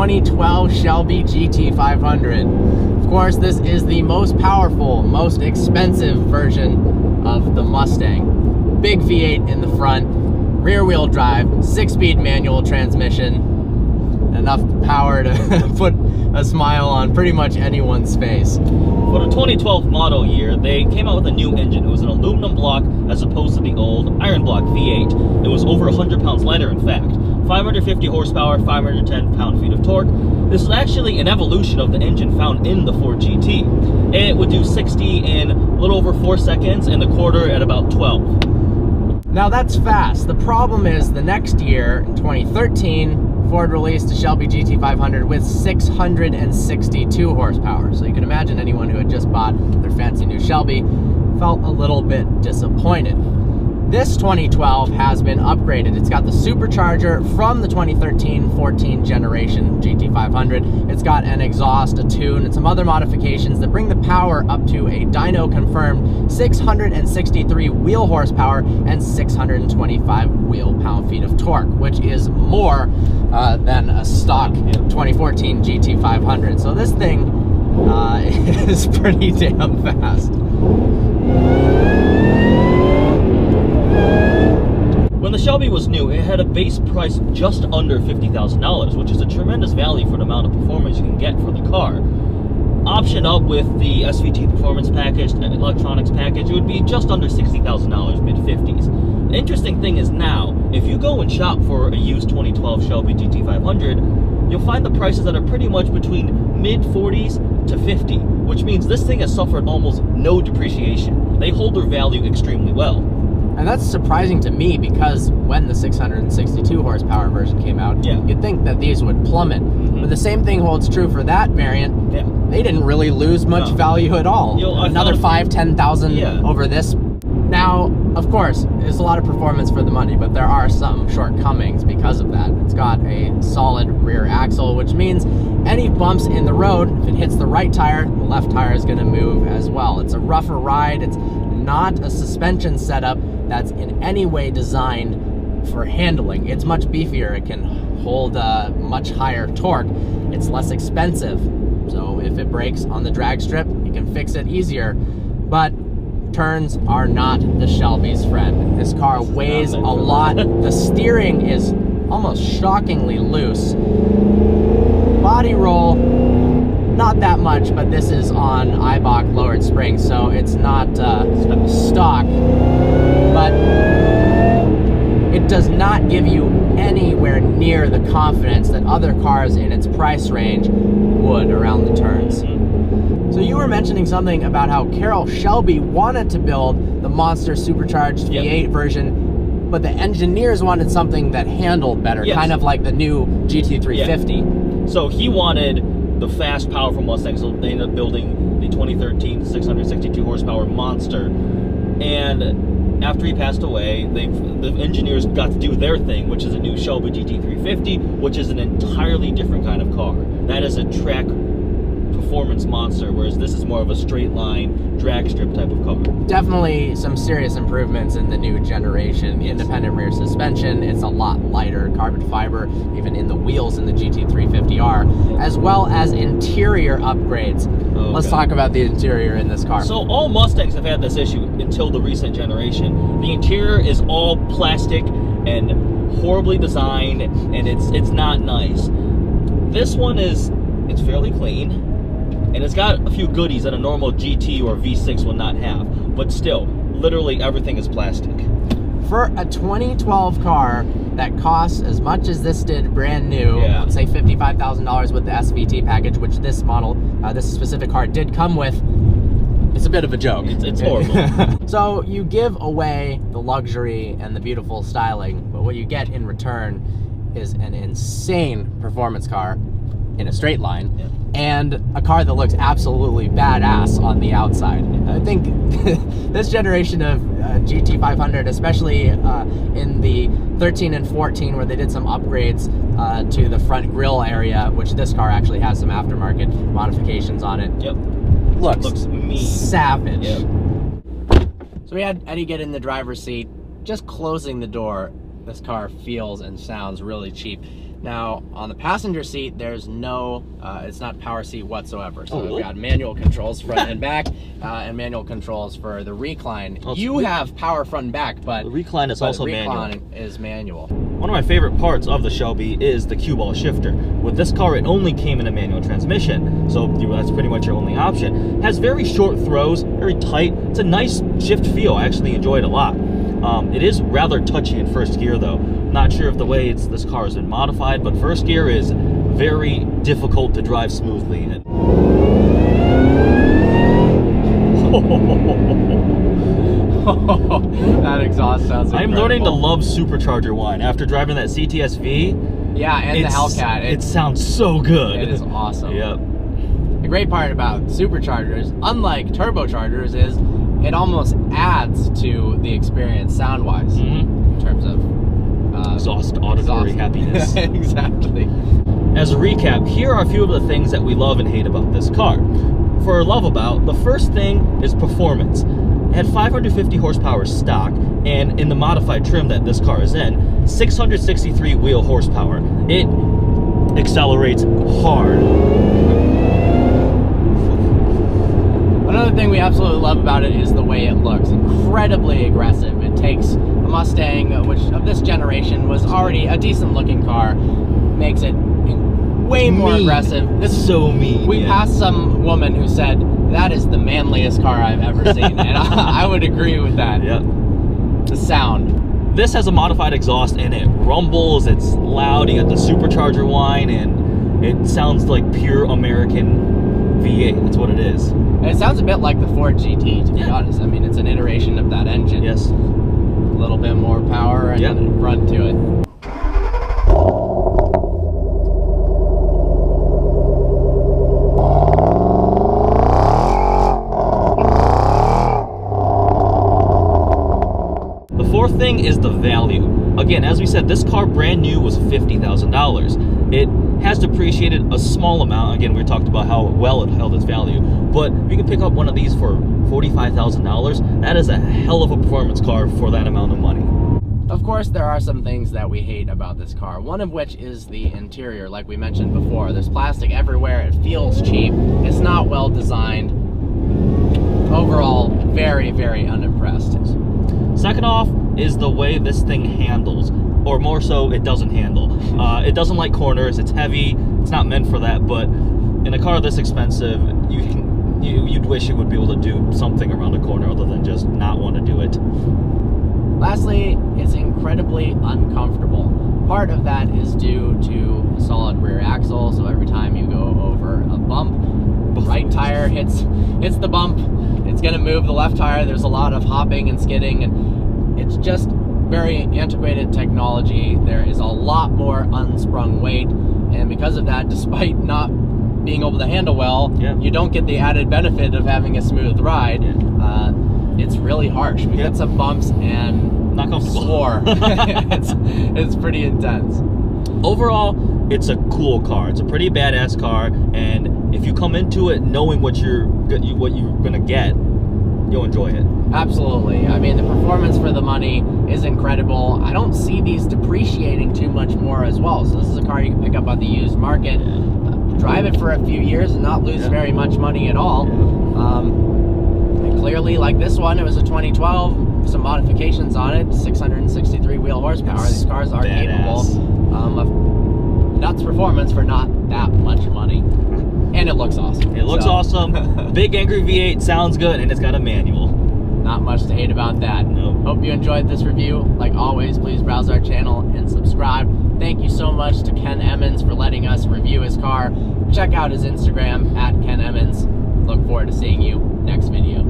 2012 Shelby GT500. Of course, this is the most powerful, most expensive version of the Mustang. Big V8 in the front, rear-wheel drive, 6-speed manual transmission. Enough power to put a smile on pretty much anyone's face. For the 2012 model year, they came out with a new engine. It was an aluminum block as opposed to the old iron block V8. It was over 100 pounds lighter, in fact. 550 horsepower, 510 pound-feet of torque. This is actually an evolution of the engine found in the Ford GT. It would do 60 in a little over 4 seconds and the quarter at about 12. Now that's fast. The problem is the next year, in 2013, Ford released a Shelby GT500 with 662 horsepower. So you can imagine anyone who had just bought their fancy new Shelby felt a little bit disappointed. This 2012 has been upgraded. It's got the supercharger from the 2013-14 generation GT500. It's got an exhaust, a tune, and some other modifications that bring the power up to a dyno-confirmed 663 wheel horsepower and 625 wheel pound-feet of torque, which is more than a stock 2014 GT500. So this thing is pretty damn fast. When the Shelby was new, it had a base price just under $50,000, which is a tremendous value for the amount of performance you can get for the car. Optioned up with the SVT performance package, the electronics package, it would be just under $60,000, mid-50s. The interesting thing is now, if you go and shop for a used 2012 Shelby GT500, you'll find the prices that are pretty much between mid-40s to 50, which means this thing has suffered almost no depreciation. They hold their value extremely well. And that's surprising to me because when the 662 horsepower version came out, you'd think that these would plummet. But the same thing holds true for that variant. They didn't really lose much value at all. Another 5,000-10,000 over this. Now, of course, there's a lot of performance for the money, but there are some shortcomings because of that. It's got a solid rear axle, which means any bumps in the road, if it hits the right tire, the left tire is going to move as well. It's a rougher ride. It's not a suspension setup that's in any way designed for handling. It's much beefier. It can hold a much higher torque. It's less expensive. So if it breaks on the drag strip, you can fix it easier. But turns are not the Shelby's friend. This car weighs a lot. The steering is almost shockingly loose. Body roll, not that much, but this is on Eibach lowered springs, so it's not stock. But it does not give you anywhere near the confidence that other cars in its price range would around the turns. So you were mentioning something about how Carroll Shelby wanted to build the monster supercharged V8 version, but the engineers wanted something that handled better, kind of like the new GT350. So he wanted the fast, powerful Mustang, so they ended up building the 2013 662 horsepower Monster. And after he passed away, the engineers got to do their thing, which is a new Shelby GT350, which is an entirely different kind of car. That is a track performance monster, whereas this is more of a straight line drag strip type of car. Definitely some serious improvements in the new generation. Independent rear suspension, it's a lot lighter, carbon fiber, even in the wheels in the GT350R, as well as interior upgrades. Let's talk about the interior in this car. So all Mustangs have had this issue until the recent generation. The interior is all plastic and horribly designed, and it's not nice. This one it's fairly clean, and it's got a few goodies that a normal GT or V6 will not have, but still, literally everything is plastic. For a 2012 car that costs as much as this did brand new, let's say $55,000 with the SVT package, which this model, this specific car did come with, it's a bit of a joke. It's horrible. So you give away the luxury and the beautiful styling, but what you get in return is an insane performance car in a straight line, and a car that looks absolutely badass on the outside. I think this generation of GT500, especially in the 13 and 14, where they did some upgrades to the front grille area, which this car actually has some aftermarket modifications on it. Looks mean. Savage. So we had Eddie get in the driver's seat. Just closing the door, this car feels and sounds really cheap. Now, on the passenger seat, there's no, it's not power seat whatsoever. So we've got manual controls front and back, and manual controls for the recline. You have power front and back, but the recline is also manual. The recline is manual. One of my favorite parts of the Shelby is the cue ball shifter. With this car, it only came in a manual transmission, so that's pretty much your only option. Has very short throws, very tight. It's a nice shift feel. I actually enjoy it a lot. It is rather touchy in first gear, though. Not sure if the way this car has been modified, but first gear is very difficult to drive smoothly. That exhaust sounds incredible. I'm learning to love supercharger whine after driving that CTS-V. Yeah, and the Hellcat. It sounds so good. It is awesome. Yep. The great part about superchargers, unlike turbochargers, is it almost adds to the experience sound-wise in terms of exhaust, auditory happiness. Exactly. As a recap, here are a few of the things that we love and hate about this car. For love about, the first thing is performance. It had 550 horsepower stock, and in the modified trim that this car is in, 663 wheel horsepower. It accelerates hard. Another thing we absolutely love about it is the way it looks. Incredibly aggressive. It takes a Mustang, which of this generation was already a decent looking car, makes it way more aggressive. This is so mean. We passed some woman who said, that is the manliest car I've ever seen. And I would agree with that. Yep. The sound. This has a modified exhaust and it rumbles, it's loud, you got the supercharger whine, and it sounds like pure American V8. That's what it is. And it sounds a bit like the Ford GT, to be honest. I mean, it's an iteration of that engine. Yes. A little bit more power and run to it. The fourth thing is the value. Again, as we said, this car brand new was $50,000. It has depreciated a small amount. Again, we talked about how well it held its value, but you can pick up one of these for $45,000. That is a hell of a performance car for that amount of money. Of course, there are some things that we hate about this car, one of which is the interior, like we mentioned before. There's plastic everywhere, it feels cheap, it's not well designed. Overall, very, very unimpressed. Second off is the way this thing handles, or more so, it doesn't handle. It doesn't like corners, it's heavy, it's not meant for that, but in a car this expensive, you'd wish you would be able to do something around a corner other than just not want to do it. Lastly, it's incredibly uncomfortable. Part of that is due to a solid rear axle, so every time you go over a bump, the right tire hits the bump, it's going to move the left tire. There's a lot of hopping and skidding, and it's just very antiquated technology. There is a lot more unsprung weight, and because of that, despite not being able to handle well, you don't get the added benefit of having a smooth ride. It's really harsh. We get some bumps and not comfortable. Swore. it's pretty intense. Overall, it's a cool car. It's a pretty badass car, and if you come into it knowing what you're gonna get, you'll enjoy it. Absolutely. I mean, the performance for the money is incredible. I don't see these depreciating too much more as well. So this is a car you can pick up on the used market, drive it for a few years and not lose very much money at all. And clearly, like this one, it was a 2012, some modifications on it, 663 wheel horsepower. These cars are capable of nuts performance for not that much money. And it looks awesome. It looks awesome. Big angry V8, sounds good, and it's got a manual. Not much to hate about that. Nope. Hope you enjoyed this review. Like always, please browse our channel and subscribe. Thank you so much to Ken Emmons for letting us review his car. Check out his Instagram @KenEmmons. Look forward to seeing you next video.